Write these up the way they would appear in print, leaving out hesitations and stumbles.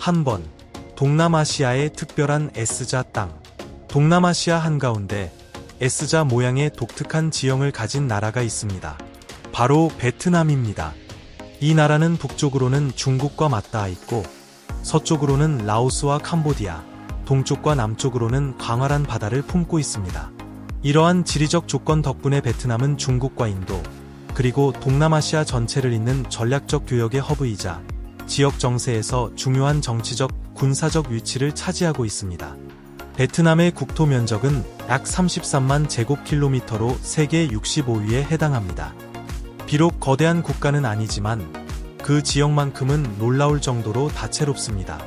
한 번, 동남아시아의 특별한 S자 땅. 동남아시아 한가운데 S자 모양의 독특한 지형을 가진 나라가 있습니다. 바로 베트남입니다. 이 나라는 북쪽으로는 중국과 맞닿아 있고 서쪽으로는 라오스와 캄보디아, 동쪽과 남쪽으로는 광활한 바다를 품고 있습니다. 이러한 지리적 조건 덕분에 베트남은 중국과 인도, 그리고 동남아시아 전체를 잇는 전략적 교역의 허브이자 지역 정세에서 중요한 정치적, 군사적 위치를 차지하고 있습니다. 베트남의 국토 면적은 약 33만 제곱킬로미터로 세계 65위에 해당합니다. 비록 거대한 국가는 아니지만 그 지역만큼은 놀라울 정도로 다채롭습니다.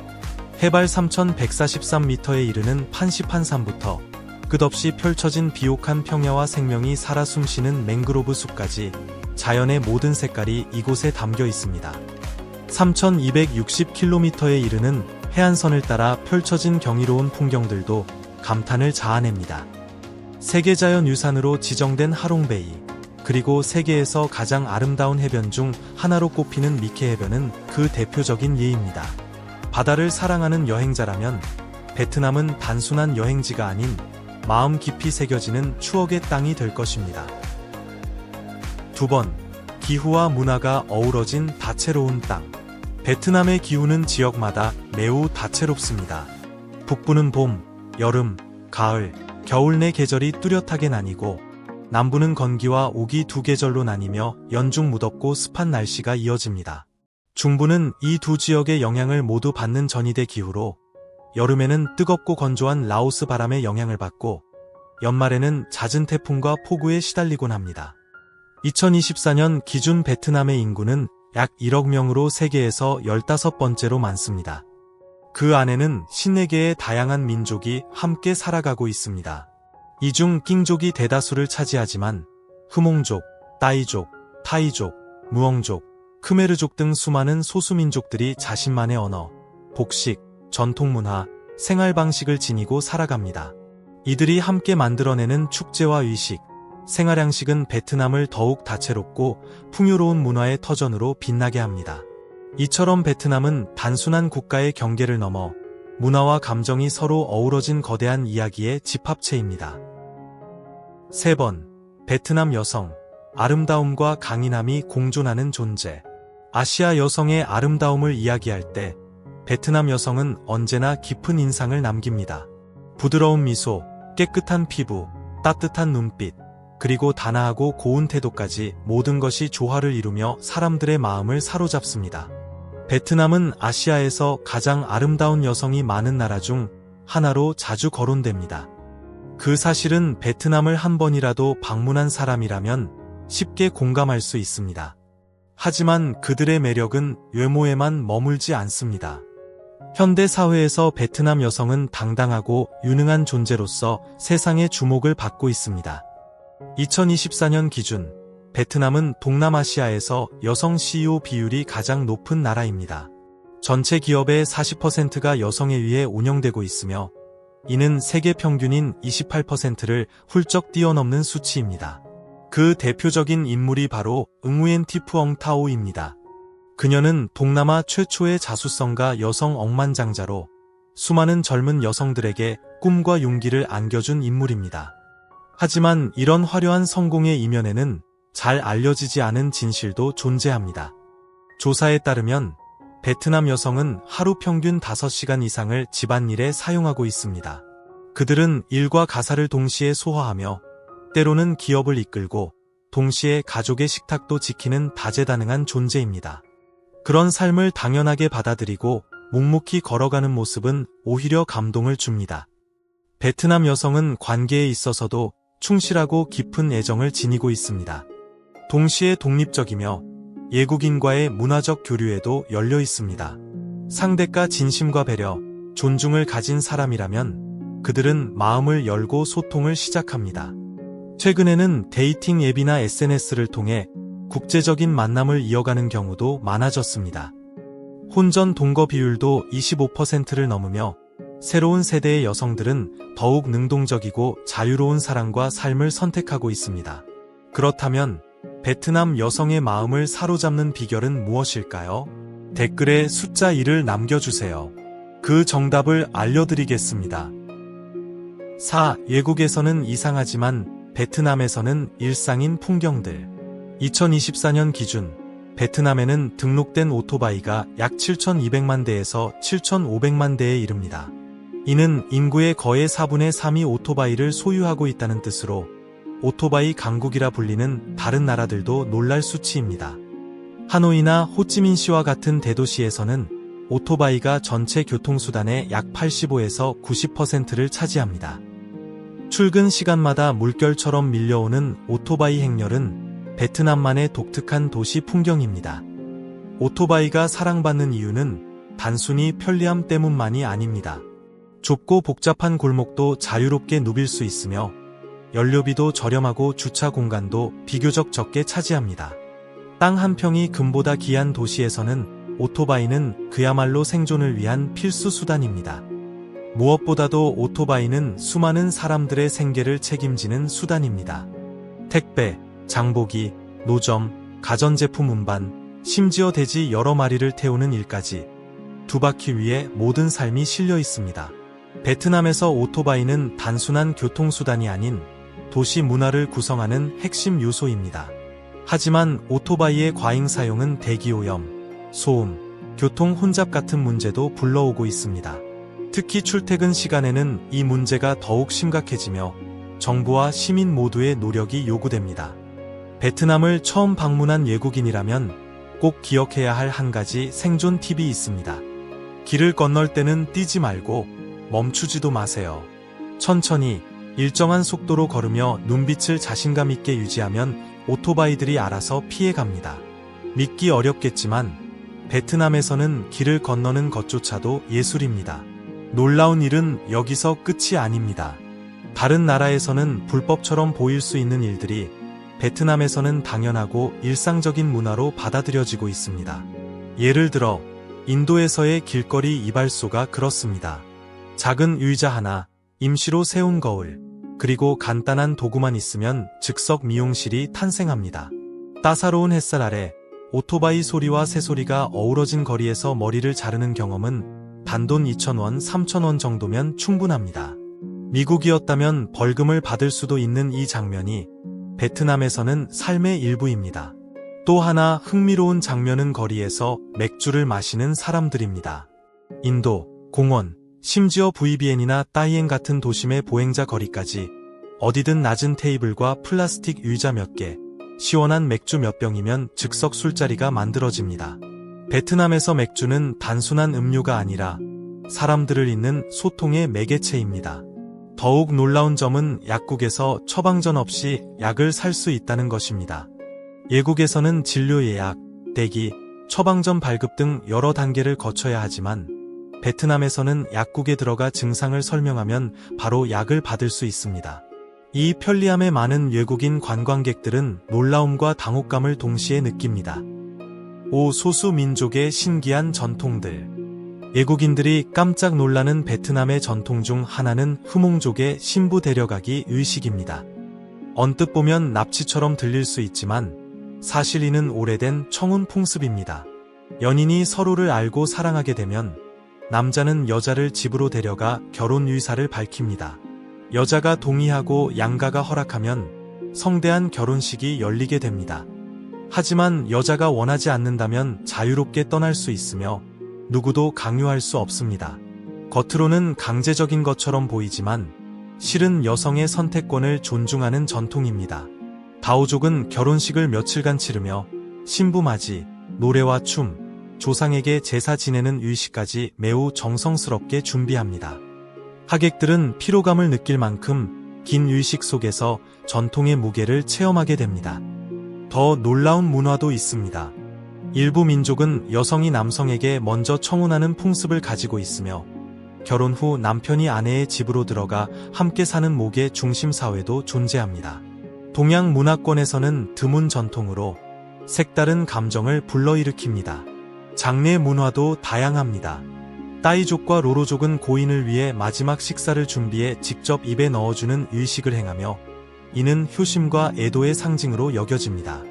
해발 3,143m에 이르는 판시판산부터 끝없이 펼쳐진 비옥한 평야와 생명이 살아 숨쉬는 맹그로브 숲까지 자연의 모든 색깔이 이곳에 담겨 있습니다. 3,260km에 이르는 해안선을 따라 펼쳐진 경이로운 풍경들도 감탄을 자아냅니다. 세계자연유산으로 지정된 하롱베이, 그리고 세계에서 가장 아름다운 해변 중 하나로 꼽히는 미케 해변은 그 대표적인 예입니다. 바다를 사랑하는 여행자라면 베트남은 단순한 여행지가 아닌 마음 깊이 새겨지는 추억의 땅이 될 것입니다. 2번, 기후와 문화가 어우러진 다채로운 땅. 베트남의 기후는 지역마다 매우 다채롭습니다. 북부는 봄, 여름, 가을, 겨울 네 계절이 뚜렷하게 나뉘고 남부는 건기와 우기 두 계절로 나뉘며 연중 무덥고 습한 날씨가 이어집니다. 중부는 이 두 지역의 영향을 모두 받는 전이대 기후로 여름에는 뜨겁고 건조한 라오스 바람의 영향을 받고 연말에는 잦은 태풍과 폭우에 시달리곤 합니다. 2024년 기준 베트남의 인구는 약 1억 명으로 세계에서 15번째로 많습니다. 그 안에는 14개의 다양한 민족이 함께 살아가고 있습니다. 이 중 낑족이 대다수를 차지하지만 흐몽족, 따이족, 타이족, 무엉족, 크메르족 등 수많은 소수민족들이 자신만의 언어, 복식, 전통문화, 생활방식을 지니고 살아갑니다. 이들이 함께 만들어내는 축제와 의식, 생활양식은 베트남을 더욱 다채롭고 풍요로운 문화의 터전으로 빛나게 합니다. 이처럼 베트남은 단순한 국가의 경계를 넘어 문화와 감정이 서로 어우러진 거대한 이야기의 집합체입니다. 3번, 베트남 여성, 아름다움과 강인함이 공존하는 존재. 아시아 여성의 아름다움을 이야기할 때 베트남 여성은 언제나 깊은 인상을 남깁니다. 부드러운 미소, 깨끗한 피부, 따뜻한 눈빛, 그리고 단아하고 고운 태도까지 모든 것이 조화를 이루며 사람들의 마음을 사로잡습니다. 베트남은 아시아에서 가장 아름다운 여성이 많은 나라 중 하나로 자주 거론됩니다. 그 사실은 베트남을 한 번이라도 방문한 사람이라면 쉽게 공감할 수 있습니다. 하지만 그들의 매력은 외모에만 머물지 않습니다. 현대 사회에서 베트남 여성은 당당하고 유능한 존재로서 세상의 주목을 받고 있습니다. 2024년 기준 베트남은 동남아시아에서 여성 CEO 비율이 가장 높은 나라입니다. 전체 기업의 40%가 여성에 의해 운영되고 있으며 이는 세계 평균인 28%를 훌쩍 뛰어넘는 수치입니다. 그 대표적인 인물이 바로 응우엔 티푸엉타오입니다. 그녀는 동남아 최초의 자수성가 여성 억만장자로 수많은 젊은 여성들에게 꿈과 용기를 안겨준 인물입니다. 하지만 이런 화려한 성공의 이면에는 잘 알려지지 않은 진실도 존재합니다. 조사에 따르면 베트남 여성은 하루 평균 5시간 이상을 집안일에 사용하고 있습니다. 그들은 일과 가사를 동시에 소화하며 때로는 기업을 이끌고 동시에 가족의 식탁도 지키는 다재다능한 존재입니다. 그런 삶을 당연하게 받아들이고 묵묵히 걸어가는 모습은 오히려 감동을 줍니다. 베트남 여성은 관계에 있어서도 충실하고 깊은 애정을 지니고 있습니다. 동시에 독립적이며 예국인과의 문화적 교류에도 열려 있습니다. 상대가 진심과 배려, 존중을 가진 사람이라면 그들은 마음을 열고 소통을 시작합니다. 최근에는 데이팅 앱이나 SNS를 통해 국제적인 만남을 이어가는 경우도 많아졌습니다. 혼전 동거 비율도 25%를 넘으며 새로운 세대의 여성들은 더욱 능동적이고 자유로운 사랑과 삶을 선택하고 있습니다. 그렇다면 베트남 여성의 마음을 사로잡는 비결은 무엇일까요? 댓글에 숫자 1을 남겨주세요. 그 정답을 알려드리겠습니다. 4. 외국에서는 이상하지만 베트남에서는 일상인 풍경들. 2024년 기준 베트남에는 등록된 오토바이가 약 7,200만 대에서 7,500만 대에 이릅니다. 이는 인구의 거의 4분의 3이 오토바이를 소유하고 있다는 뜻으로 오토바이 강국이라 불리는 다른 나라들도 놀랄 수치입니다. 하노이나 호찌민시와 같은 대도시에서는 오토바이가 전체 교통수단의 약 85에서 90%를 차지합니다. 출근 시간마다 물결처럼 밀려오는 오토바이 행렬은 베트남만의 독특한 도시 풍경입니다. 오토바이가 사랑받는 이유는 단순히 편리함 때문만이 아닙니다. 좁고 복잡한 골목도 자유롭게 누빌 수 있으며 연료비도 저렴하고 주차 공간도 비교적 적게 차지합니다. 땅 한 평이 금보다 귀한 도시에서는 오토바이는 그야말로 생존을 위한 필수 수단입니다. 무엇보다도 오토바이는 수많은 사람들의 생계를 책임지는 수단입니다. 택배, 장보기, 노점, 가전제품 운반, 심지어 돼지 여러 마리를 태우는 일까지 두 바퀴 위에 모든 삶이 실려 있습니다. 베트남에서 오토바이는 단순한 교통수단이 아닌 도시 문화를 구성하는 핵심 요소입니다. 하지만 오토바이의 과잉 사용은 대기오염, 소음, 교통 혼잡 같은 문제도 불러오고 있습니다. 특히 출퇴근 시간에는 이 문제가 더욱 심각해지며 정부와 시민 모두의 노력이 요구됩니다. 베트남을 처음 방문한 외국인이라면 꼭 기억해야 할 한 가지 생존 팁이 있습니다. 길을 건널 때는 뛰지 말고 멈추지도 마세요. 천천히 일정한 속도로 걸으며 눈빛을 자신감 있게 유지하면 오토바이들이 알아서 피해갑니다. 믿기 어렵겠지만 베트남에서는 길을 건너는 것조차도 예술입니다. 놀라운 일은 여기서 끝이 아닙니다. 다른 나라에서는 불법처럼 보일 수 있는 일들이 베트남에서는 당연하고 일상적인 문화로 받아들여지고 있습니다. 예를 들어 인도에서의 길거리 이발소가 그렇습니다. 작은 의자 하나, 임시로 세운 거울, 그리고 간단한 도구만 있으면 즉석 미용실이 탄생합니다. 따사로운 햇살 아래 오토바이 소리와 새소리가 어우러진 거리에서 머리를 자르는 경험은 단돈 2,000원, 3,000원 정도면 충분합니다. 미국이었다면 벌금을 받을 수도 있는 이 장면이 베트남에서는 삶의 일부입니다. 또 하나 흥미로운 장면은 거리에서 맥주를 마시는 사람들입니다. 인도, 공원, 심지어 VBN이나 따이엔 같은 도심의 보행자 거리까지 어디든 낮은 테이블과 플라스틱 의자 몇 개, 시원한 맥주 몇 병이면 즉석 술자리가 만들어집니다. 베트남에서 맥주는 단순한 음료가 아니라 사람들을 잇는 소통의 매개체입니다. 더욱 놀라운 점은 약국에서 처방전 없이 약을 살 수 있다는 것입니다. 외국에서는 진료 예약, 대기, 처방전 발급 등 여러 단계를 거쳐야 하지만 베트남에서는 약국에 들어가 증상을 설명하면 바로 약을 받을 수 있습니다. 이 편리함에 많은 외국인 관광객들은 놀라움과 당혹감을 동시에 느낍니다. 5. 소수 민족의 신기한 전통들. 외국인들이 깜짝 놀라는 베트남의 전통 중 하나는 흐몽족의 신부 데려가기 의식입니다. 언뜻 보면 납치처럼 들릴 수 있지만 사실 이는 오래된 청혼 풍습입니다. 연인이 서로를 알고 사랑하게 되면 남자는 여자를 집으로 데려가 결혼 의사를 밝힙니다. 여자가 동의하고 양가가 허락하면 성대한 결혼식이 열리게 됩니다. 하지만 여자가 원하지 않는다면 자유롭게 떠날 수 있으며 누구도 강요할 수 없습니다. 겉으로는 강제적인 것처럼 보이지만 실은 여성의 선택권을 존중하는 전통입니다. 다오족은 결혼식을 며칠간 치르며 신부 맞이, 노래와 춤, 조상에게 제사 지내는 의식까지 매우 정성스럽게 준비합니다. 하객들은 피로감을 느낄 만큼 긴 의식 속에서 전통의 무게를 체험하게 됩니다. 더 놀라운 문화도 있습니다. 일부 민족은 여성이 남성에게 먼저 청혼하는 풍습을 가지고 있으며 결혼 후 남편이 아내의 집으로 들어가 함께 사는 목의 중심 사회도 존재합니다. 동양 문화권에서는 드문 전통으로 색다른 감정을 불러일으킵니다. 장례 문화도 다양합니다. 따이족과 로로족은 고인을 위해 마지막 식사를 준비해 직접 입에 넣어주는 의식을 행하며 이는 효심과 애도의 상징으로 여겨집니다.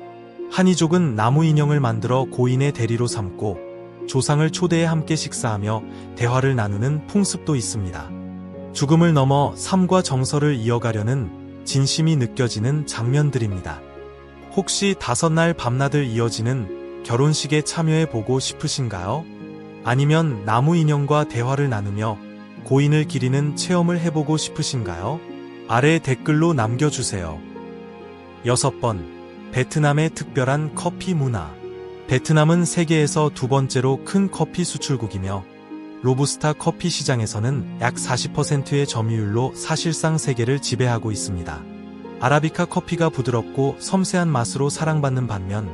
한이족은 나무 인형을 만들어 고인의 대리로 삼고 조상을 초대해 함께 식사하며 대화를 나누는 풍습도 있습니다. 죽음을 넘어 삶과 정서를 이어가려는 진심이 느껴지는 장면들입니다. 혹시 5날 밤낮을 이어지는 결혼식에 참여해 보고 싶으신가요? 아니면 나무 인형과 대화를 나누며 고인을 기리는 체험을 해보고 싶으신가요? 아래 댓글로 남겨주세요. 6번, 베트남의 특별한 커피 문화. 베트남은 세계에서 2번째로 큰 커피 수출국이며 로부스타 커피 시장에서는 약 40%의 점유율로 사실상 세계를 지배하고 있습니다. 아라비카 커피가 부드럽고 섬세한 맛으로 사랑받는 반면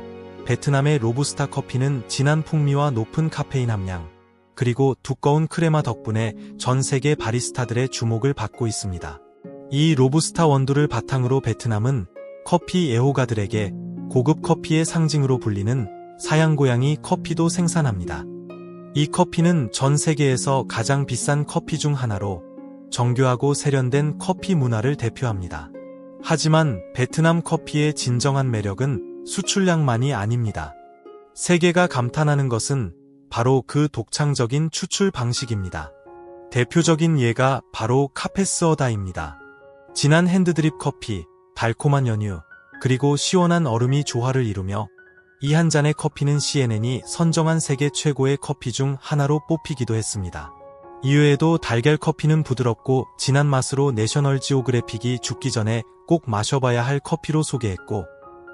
베트남의 로부스타 커피는 진한 풍미와 높은 카페인 함량, 그리고 두꺼운 크레마 덕분에 전 세계 바리스타들의 주목을 받고 있습니다. 이 로부스타 원두를 바탕으로 베트남은 커피 애호가들에게 고급 커피의 상징으로 불리는 사양고양이 커피도 생산합니다. 이 커피는 전 세계에서 가장 비싼 커피 중 하나로 정교하고 세련된 커피 문화를 대표합니다. 하지만 베트남 커피의 진정한 매력은 수출량만이 아닙니다. 세계가 감탄하는 것은 바로 그 독창적인 추출 방식입니다. 대표적인 예가 바로 카페스어다입니다. 진한 핸드드립 커피, 달콤한 연유, 그리고 시원한 얼음이 조화를 이루며 이 한 잔의 커피는 CNN이 선정한 세계 최고의 커피 중 하나로 뽑히기도 했습니다. 이외에도 달걀 커피는 부드럽고 진한 맛으로 내셔널 지오그래픽이 죽기 전에 꼭 마셔봐야 할 커피로 소개했고,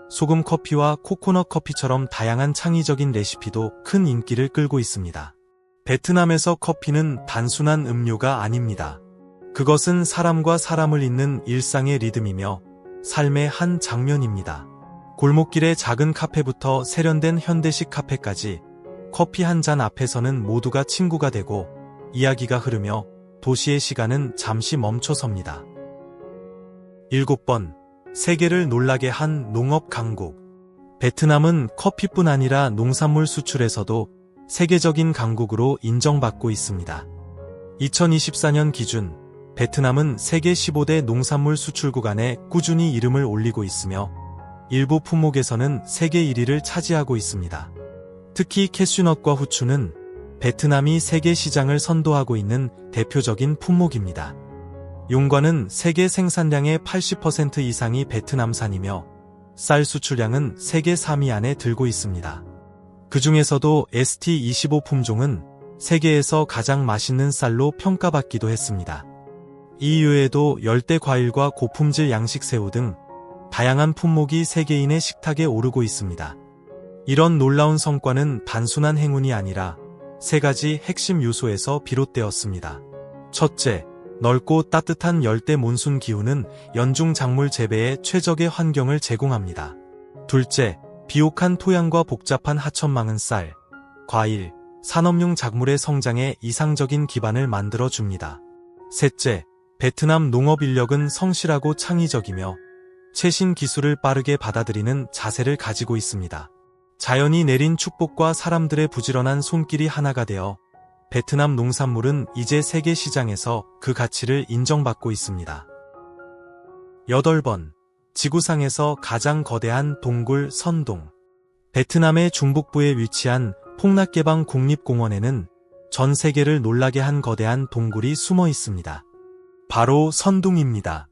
소금 커피와 코코넛 커피처럼 다양한 창의적인 레시피도 큰 인기를 끌고 있습니다. 베트남에서 커피는 단순한 음료가 아닙니다. 그것은 사람과 사람을 잇는 일상의 리듬이며 삶의 한 장면입니다. 골목길의 작은 카페부터 세련된 현대식 카페까지 커피 한 잔 앞에서는 모두가 친구가 되고 이야기가 흐르며 도시의 시간은 잠시 멈춰섭니다. 7번, 세계를 놀라게 한 농업 강국. 베트남은 커피뿐 아니라 농산물 수출에서도 세계적인 강국으로 인정받고 있습니다. 2024년 기준 베트남은 세계 15대 농산물 수출국 안에 꾸준히 이름을 올리고 있으며 일부 품목에서는 세계 1위를 차지하고 있습니다. 특히 캐슈넛과 후추는 베트남이 세계 시장을 선도하고 있는 대표적인 품목입니다. 용과는 세계 생산량의 80% 이상이 베트남산이며 쌀 수출량은 세계 3위 안에 들고 있습니다. 그 중에서도 ST25 품종은 세계에서 가장 맛있는 쌀로 평가받기도 했습니다. 이외에도 열대 과일과 고품질 양식 새우 등 다양한 품목이 세계인의 식탁에 오르고 있습니다. 이런 놀라운 성과는 단순한 행운이 아니라 3가지 핵심 요소에서 비롯되었습니다. 첫째, 넓고 따뜻한 열대 몬순 기후는 연중 작물 재배에 최적의 환경을 제공합니다. 둘째, 비옥한 토양과 복잡한 하천망은 쌀, 과일, 산업용 작물의 성장에 이상적인 기반을 만들어 줍니다. 셋째, 베트남 농업 인력은 성실하고 창의적이며 최신 기술을 빠르게 받아들이는 자세를 가지고 있습니다. 자연이 내린 축복과 사람들의 부지런한 손길이 하나가 되어 베트남 농산물은 이제 세계 시장에서 그 가치를 인정받고 있습니다. 8번, 지구상에서 가장 거대한 동굴 선동. 베트남의 중북부에 위치한 폭락개방 국립공원에는 전 세계를 놀라게 한 거대한 동굴이 숨어 있습니다. 바로 선둥입니다.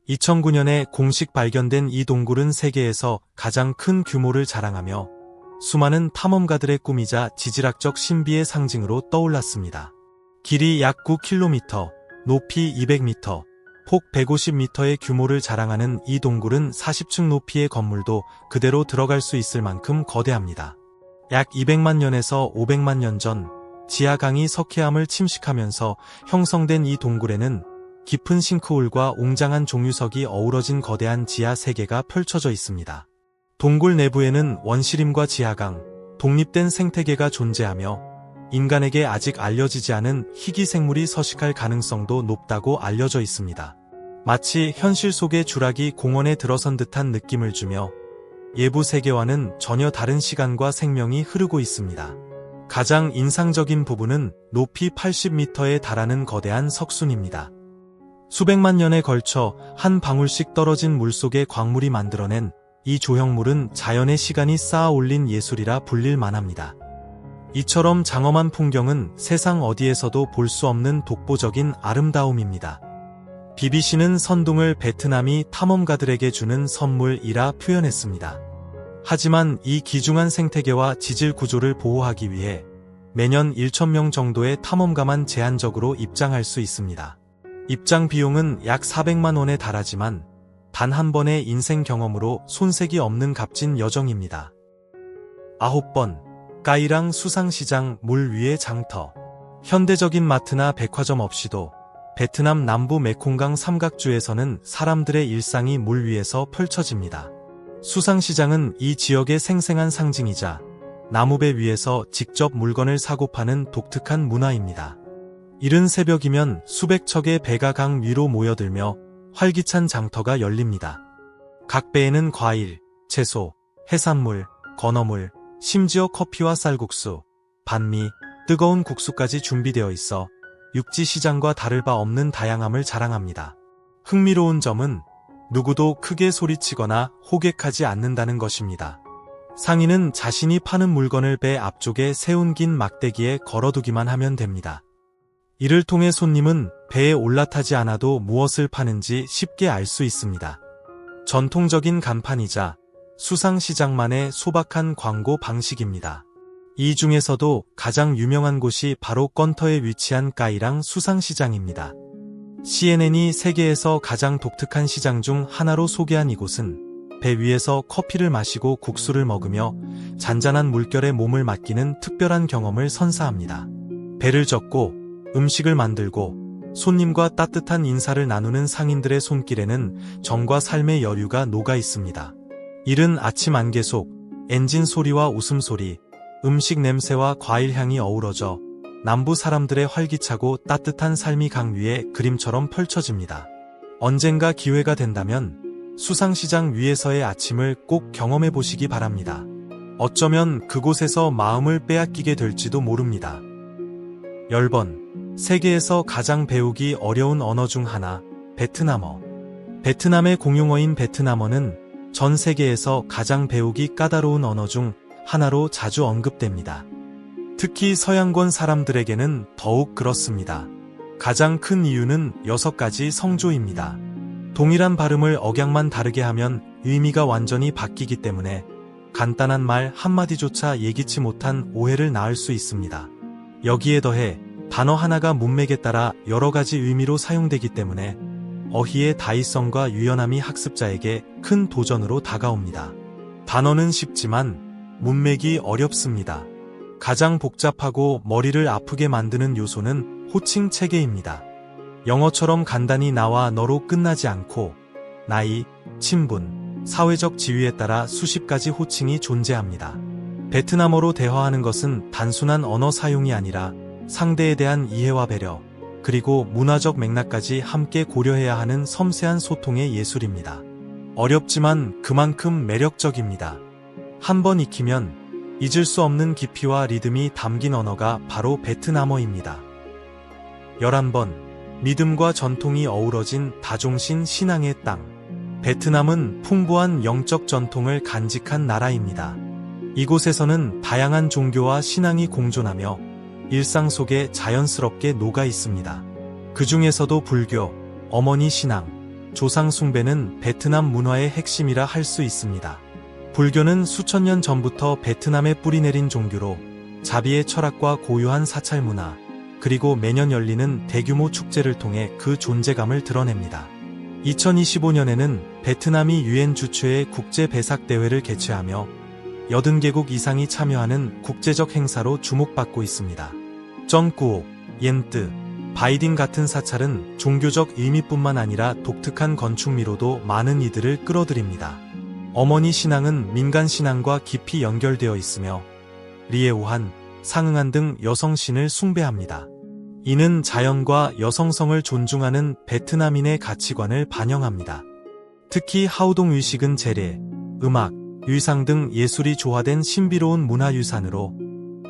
2009년에 공식 발견된 이 동굴은 세계에서 가장 큰 규모를 자랑하며 수많은 탐험가들의 꿈이자 지질학적 신비의 상징으로 떠올랐습니다. 길이 약 9km, 높이 200m, 폭 150m의 규모를 자랑하는 이 동굴은 40층 높이의 건물도 그대로 들어갈 수 있을 만큼 거대합니다. 약 200만 년에서 500만 년 전 지하강이 석회암을 침식하면서 형성된 이 동굴에는 깊은 싱크홀과 웅장한 종유석이 어우러진 거대한 지하 세계가 펼쳐져 있습니다. 동굴 내부에는 원시림과 지하강, 독립된 생태계가 존재하며 인간에게 아직 알려지지 않은 희귀 생물이 서식할 가능성도 높다고 알려져 있습니다. 마치 현실 속의 주라기 공원에 들어선 듯한 느낌을 주며 예부 세계와는 전혀 다른 시간과 생명이 흐르고 있습니다. 가장 인상적인 부분은 높이 80m에 달하는 거대한 석순입니다. 수백만 년에 걸쳐 한 방울씩 떨어진 물속의 광물이 만들어낸 이 조형물은 자연의 시간이 쌓아 올린 예술이라 불릴 만합니다. 이처럼 장엄한 풍경은 세상 어디에서도 볼 수 없는 독보적인 아름다움입니다. BBC는 선둥을 베트남이 탐험가들에게 주는 선물이라 표현했습니다. 하지만 이 귀중한 생태계와 지질 구조를 보호하기 위해 매년 1,000명 정도의 탐험가만 제한적으로 입장할 수 있습니다. 입장 비용은 약 400만 원에 달하지만 단 한 번의 인생 경험으로 손색이 없는 값진 여정입니다. 9번, 까이랑 수상시장 물 위의 장터. 현대적인 마트나 백화점 없이도 베트남 남부 메콩강 삼각주에서는 사람들의 일상이 물 위에서 펼쳐집니다. 수상시장은 이 지역의 생생한 상징이자 나무배 위에서 직접 물건을 사고 파는 독특한 문화입니다. 이른 새벽이면 수백 척의 배가 강 위로 모여들며 활기찬 장터가 열립니다. 각 배에는 과일, 채소, 해산물, 건어물, 심지어 커피와 쌀국수, 반미, 뜨거운 국수까지 준비되어 있어 육지 시장과 다를 바 없는 다양함을 자랑합니다. 흥미로운 점은 누구도 크게 소리치거나 호객하지 않는다는 것입니다. 상인은 자신이 파는 물건을 배 앞쪽에 세운 긴 막대기에 걸어두기만 하면 됩니다. 이를 통해 손님은 배에 올라타지 않아도 무엇을 파는지 쉽게 알 수 있습니다. 전통적인 간판이자 수상시장만의 소박한 광고 방식입니다. 이 중에서도 가장 유명한 곳이 바로 건터에 위치한 까이랑 수상시장입니다. CNN이 세계에서 가장 독특한 시장 중 하나로 소개한 이곳은 배 위에서 커피를 마시고 국수를 먹으며 잔잔한 물결에 몸을 맡기는 특별한 경험을 선사합니다. 배를 젓고 음식을 만들고 손님과 따뜻한 인사를 나누는 상인들의 손길에는 정과 삶의 여유가 녹아 있습니다. 이른 아침 안개 속 엔진 소리와 웃음소리, 음식 냄새와 과일 향이 어우러져 남부 사람들의 활기차고 따뜻한 삶이 강 위에 그림처럼 펼쳐집니다. 언젠가 기회가 된다면 수상시장 위에서의 아침을 꼭 경험해 보시기 바랍니다. 어쩌면 그곳에서 마음을 빼앗기게 될지도 모릅니다. 10번, 세계에서 가장 배우기 어려운 언어 중 하나, 베트남어. 베트남의 공용어인 베트남어는 전 세계에서 가장 배우기 까다로운 언어 중 하나로 자주 언급됩니다. 특히 서양권 사람들에게는 더욱 그렇습니다. 가장 큰 이유는 6가지 성조입니다. 동일한 발음을 억양만 다르게 하면 의미가 완전히 바뀌기 때문에 간단한 말 한마디조차 예기치 못한 오해를 낳을 수 있습니다. 여기에 더해 단어 하나가 문맥에 따라 여러 가지 의미로 사용되기 때문에 어휘의 다의성과 유연함이 학습자에게 큰 도전으로 다가옵니다. 단어는 쉽지만 문맥이 어렵습니다. 가장 복잡하고 머리를 아프게 만드는 요소는 호칭 체계입니다. 영어처럼 간단히 나와 너로 끝나지 않고 나이, 친분, 사회적 지위에 따라 수십 가지 호칭이 존재합니다. 베트남어로 대화하는 것은 단순한 언어 사용이 아니라 상대에 대한 이해와 배려, 그리고 문화적 맥락까지 함께 고려해야 하는 섬세한 소통의 예술입니다. 어렵지만 그만큼 매력적입니다. 한번 익히면 잊을 수 없는 깊이와 리듬이 담긴 언어가 바로 베트남어입니다. 11번, 믿음과 전통이 어우러진 다종신 신앙의 땅. 베트남은 풍부한 영적 전통을 간직한 나라입니다. 이곳에서는 다양한 종교와 신앙이 공존하며 일상 속에 자연스럽게 녹아 있습니다. 그 중에서도 불교, 어머니 신앙, 조상 숭배는 베트남 문화의 핵심이라 할 수 있습니다. 불교는 수천 년 전부터 베트남에 뿌리내린 종교로 자비의 철학과 고유한 사찰 문화, 그리고 매년 열리는 대규모 축제를 통해 그 존재감을 드러냅니다. 2025년에는 베트남이 UN 주최의 국제 배삭 대회를 개최하며 80개국 이상이 참여하는 국제적 행사로 주목받고 있습니다. 쩡꾸옥, 옌뜨, 바이딩 같은 사찰은 종교적 의미뿐만 아니라 독특한 건축미로도 많은 이들을 끌어들입니다. 어머니 신앙은 민간 신앙과 깊이 연결되어 있으며 리에오한, 상응한 등 여성신을 숭배합니다. 이는 자연과 여성성을 존중하는 베트남인의 가치관을 반영합니다. 특히 하우동 의식은 재래, 음악, 의상 등 예술이 조화된 신비로운 문화유산으로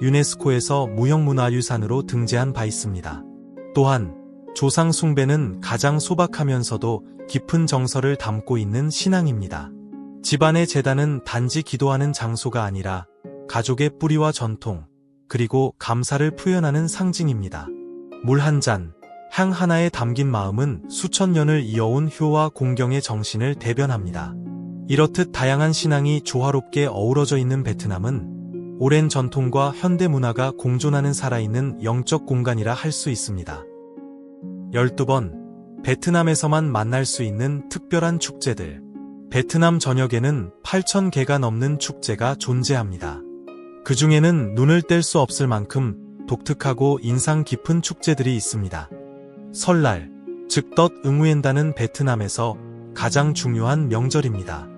유네스코에서 무형문화유산으로 등재한 바 있습니다. 또한 조상 숭배는 가장 소박하면서도 깊은 정서를 담고 있는 신앙입니다. 집안의 제단은 단지 기도하는 장소가 아니라 가족의 뿌리와 전통, 그리고 감사를 표현하는 상징입니다. 물 한 잔, 향 하나에 담긴 마음은 수천 년을 이어온 효와 공경의 정신을 대변합니다. 이렇듯 다양한 신앙이 조화롭게 어우러져 있는 베트남은 오랜 전통과 현대 문화가 공존하는 살아있는 영적 공간이라 할 수 있습니다. 12번, 베트남에서만 만날 수 있는 특별한 축제들. 베트남 전역에는 8,000개가 넘는 축제가 존재합니다. 그 중에는 눈을 뗄 수 없을 만큼 독특하고 인상 깊은 축제들이 있습니다. 설날, 즉 덫 응우엔다는 베트남에서 가장 중요한 명절입니다.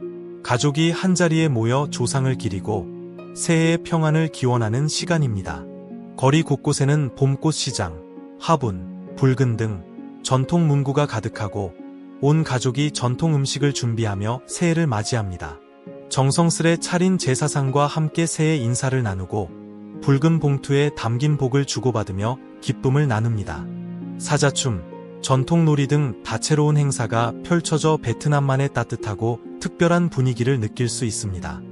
가족이 한자리에 모여 조상을 기리고 새해의 평안을 기원하는 시간입니다. 거리 곳곳에는 봄꽃 시장, 화분, 붉은 등 전통 문구가 가득하고 온 가족이 전통 음식을 준비하며 새해를 맞이합니다. 정성스레 차린 제사상과 함께 새해 인사를 나누고 붉은 봉투에 담긴 복을 주고받으며 기쁨을 나눕니다. 사자춤, 전통놀이 등 다채로운 행사가 펼쳐져 베트남만의 따뜻하고 특별한 분위기를 느낄 수 있습니다.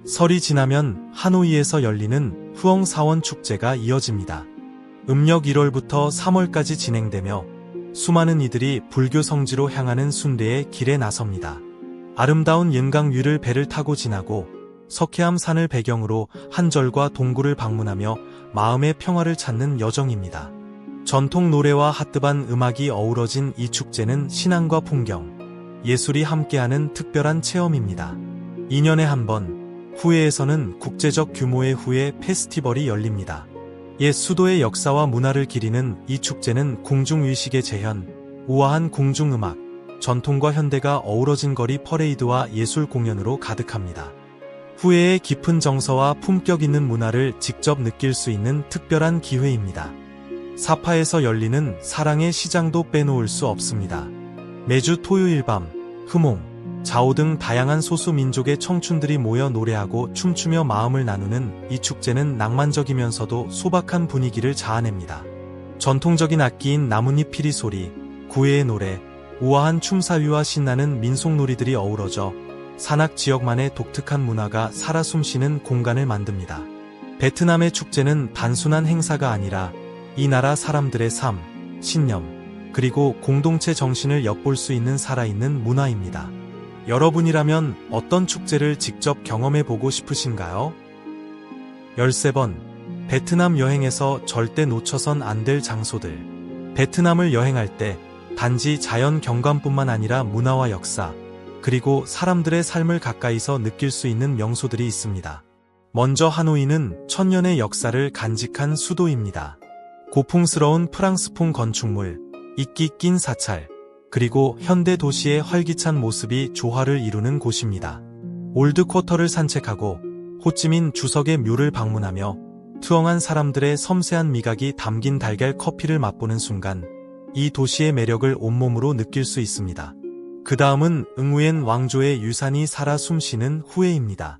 설이 지나면 하노이에서 열리는 후엉사원 축제가 이어집니다. 음력 1월부터 3월까지 진행되며 수많은 이들이 불교 성지로 향하는 순례의 길에 나섭니다. 아름다운 연강 위를 배를 타고 지나고 석회암 산을 배경으로 한절과 동굴을 방문하며 마음의 평화를 찾는 여정입니다. 전통 노래와 핫뜨반 음악이 어우러진 이 축제는 신앙과 풍경, 예술이 함께하는 특별한 체험입니다. 2년에 한 번, 후에에서는 국제적 규모의 후에 페스티벌이 열립니다. 옛 수도의 역사와 문화를 기리는 이 축제는 궁중의식의 재현, 우아한 궁중음악, 전통과 현대가 어우러진 거리 퍼레이드와 예술 공연으로 가득합니다. 후에의 깊은 정서와 품격 있는 문화를 직접 느낄 수 있는 특별한 기회입니다. 사파에서 열리는 사랑의 시장도 빼놓을 수 없습니다. 매주 토요일 밤, 흐몽, 자오 등 다양한 소수민족의 청춘들이 모여 노래하고 춤추며 마음을 나누는 이 축제는 낭만적이면서도 소박한 분위기를 자아냅니다. 전통적인 악기인 나뭇잎 피리 소리, 구애의 노래, 우아한 춤사위와 신나는 민속놀이들이 어우러져 산악 지역만의 독특한 문화가 살아 숨쉬는 공간을 만듭니다. 베트남의 축제는 단순한 행사가 아니라 이 나라 사람들의 삶, 신념, 그리고 공동체 정신을 엿볼 수 있는 살아있는 문화입니다. 여러분이라면 어떤 축제를 직접 경험해보고 싶으신가요? 13번, 베트남 여행에서 절대 놓쳐선 안 될 장소들. 베트남을 여행할 때 단지 자연 경관뿐만 아니라 문화와 역사, 그리고 사람들의 삶을 가까이서 느낄 수 있는 명소들이 있습니다. 먼저 하노이는 천년의 역사를 간직한 수도입니다. 고풍스러운 프랑스풍 건축물, 이끼 낀 사찰, 그리고 현대 도시의 활기찬 모습이 조화를 이루는 곳입니다. 올드쿼터를 산책하고 호찌민 주석의 묘를 방문하며 투영한 사람들의 섬세한 미각이 담긴 달걀 커피를 맛보는 순간 이 도시의 매력을 온몸으로 느낄 수 있습니다. 그 다음은 응우엔 왕조의 유산이 살아 숨쉬는 후에입니다.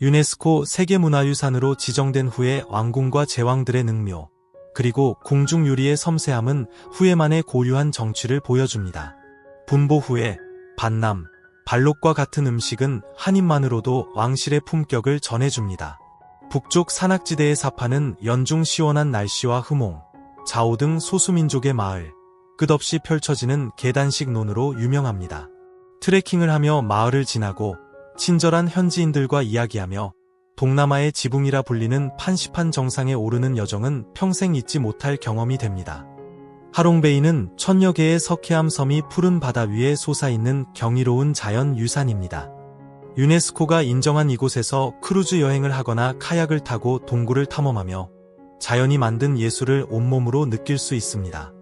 유네스코 세계문화유산으로 지정된 후에 왕궁과 제왕들의 능묘, 그리고 궁중 유리의 섬세함은 후에만의 고유한 정취를 보여줍니다. 분보 후에, 반남, 발록과 같은 음식은 한 입만으로도 왕실의 품격을 전해줍니다. 북쪽 산악지대의 사파는 연중 시원한 날씨와 흐몽, 자오 등 소수민족의 마을, 끝없이 펼쳐지는 계단식 논으로 유명합니다. 트레킹을 하며 마을을 지나고 친절한 현지인들과 이야기하며 동남아의 지붕이라 불리는 판시판 정상에 오르는 여정은 평생 잊지 못할 경험이 됩니다. 하롱베이는 천여 개의 석회암 섬이 푸른 바다 위에 솟아있는 경이로운 자연 유산입니다. 유네스코가 인정한 이곳에서 크루즈 여행을 하거나 카약을 타고 동굴을 탐험하며 자연이 만든 예술을 온몸으로 느낄 수 있습니다.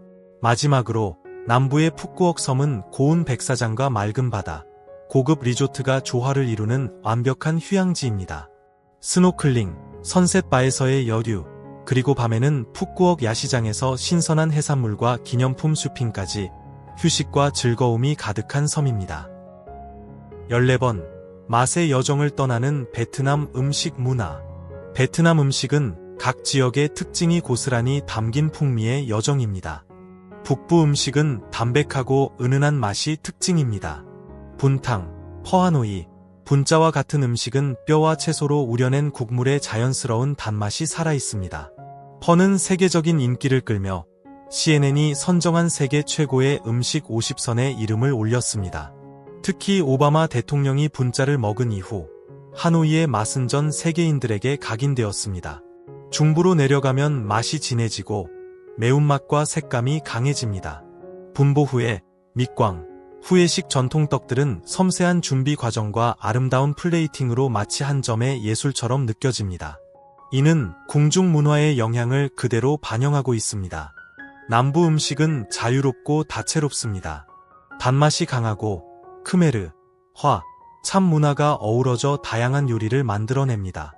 마지막으로 남부의 푸꾸옥 섬은 고운 백사장과 맑은 바다, 고급 리조트가 조화를 이루는 완벽한 휴양지입니다. 스노클링, 선셋바에서의 여류, 그리고 밤에는 푸꾸옥 야시장에서 신선한 해산물과 기념품 쇼핑까지 휴식과 즐거움이 가득한 섬입니다. 14번, 맛의 여정을 떠나는 베트남 음식 문화. 베트남 음식은 각 지역의 특징이 고스란히 담긴 풍미의 여정입니다. 북부 음식은 담백하고 은은한 맛이 특징입니다. 분탕, 퍼하노이, 분짜와 같은 음식은 뼈와 채소로 우려낸 국물의 자연스러운 단맛이 살아있습니다. 퍼는 세계적인 인기를 끌며 CNN이 선정한 세계 최고의 음식 50선에 이름을 올렸습니다. 특히 오바마 대통령이 분짜를 먹은 이후 하노이의 맛은 전 세계인들에게 각인되었습니다. 중부로 내려가면 맛이 진해지고 매운맛과 색감이 강해집니다. 분보 후에 밑광, 후에식 전통떡들은 섬세한 준비 과정과 아름다운 플레이팅으로 마치 한 점의 예술처럼 느껴집니다. 이는 궁중 문화의 영향을 그대로 반영하고 있습니다. 남부 음식은 자유롭고 다채롭습니다. 단맛이 강하고 크메르, 화, 참 문화가 어우러져 다양한 요리를 만들어냅니다.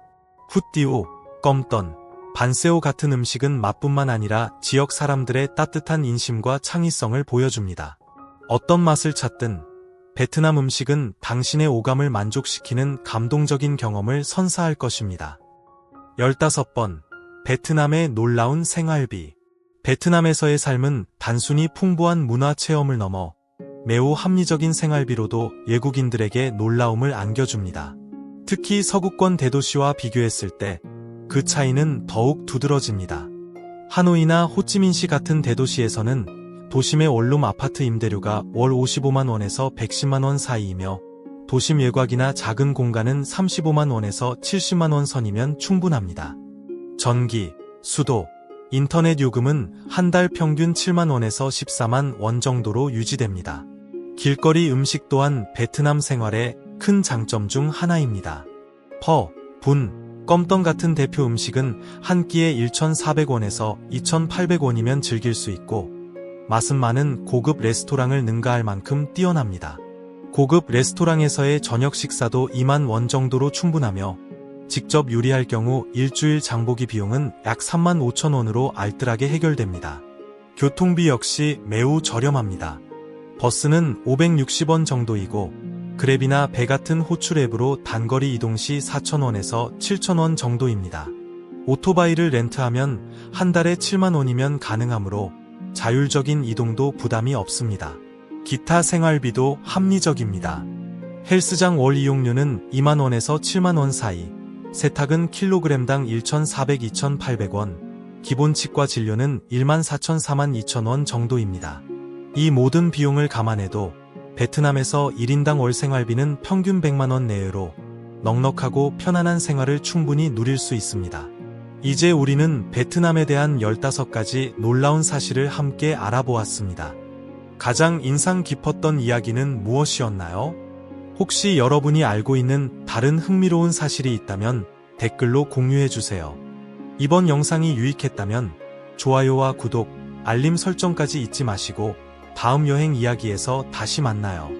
후띠오, 껌떤, 반세오 같은 음식은 맛뿐만 아니라 지역 사람들의 따뜻한 인심과 창의성을 보여줍니다. 어떤 맛을 찾든 베트남 음식은 당신의 오감을 만족시키는 감동적인 경험을 선사할 것입니다. 15번, 베트남의 놀라운 생활비. 베트남에서의 삶은 단순히 풍부한 문화 체험을 넘어 매우 합리적인 생활비로도 외국인들에게 놀라움을 안겨줍니다. 특히 서구권 대도시와 비교했을 때 그 차이는 더욱 두드러집니다. 하노이나 호찌민시 같은 대도시에서는 도심의 원룸 아파트 임대료가 월 55만 원에서 110만 원 사이이며 도심 외곽이나 작은 공간은 35만 원에서 70만 원 선이면 충분합니다. 전기, 수도, 인터넷 요금은 한 달 평균 7만 원에서 14만 원 정도로 유지됩니다. 길거리 음식 또한 베트남 생활의 큰 장점 중 하나입니다. 퍼, 분, 껌떡 같은 대표 음식은 한 끼에 1,400원에서 2,800원이면 즐길 수 있고 맛은 많은 고급 레스토랑을 능가할 만큼 뛰어납니다. 고급 레스토랑에서의 저녁 식사도 2만 원 정도로 충분하며 직접 요리할 경우 일주일 장보기 비용은 약 3만 5천 원으로 알뜰하게 해결됩니다. 교통비 역시 매우 저렴합니다. 버스는 560원 정도이고 그랩이나 배 같은 호출 앱으로 단거리 이동 시 4,000원에서 7,000원 정도입니다. 오토바이를 렌트하면 한 달에 7만 원이면 가능하므로 자율적인 이동도 부담이 없습니다. 기타 생활비도 합리적입니다. 헬스장 월 이용료는 2만 원에서 7만 원 사이, 세탁은 킬로그램당 1,400-2,800원, 기본 치과 진료는 1만 4천 4만 2천 원 정도입니다. 이 모든 비용을 감안해도 베트남에서 1인당 월 생활비는 평균 100만 원 내외로 넉넉하고 편안한 생활을 충분히 누릴 수 있습니다. 이제 우리는 베트남에 대한 15가지 놀라운 사실을 함께 알아보았습니다. 가장 인상 깊었던 이야기는 무엇이었나요? 혹시 여러분이 알고 있는 다른 흥미로운 사실이 있다면 댓글로 공유해주세요. 이번 영상이 유익했다면 좋아요와 구독, 알림 설정까지 잊지 마시고 다음 여행 이야기에서 다시 만나요.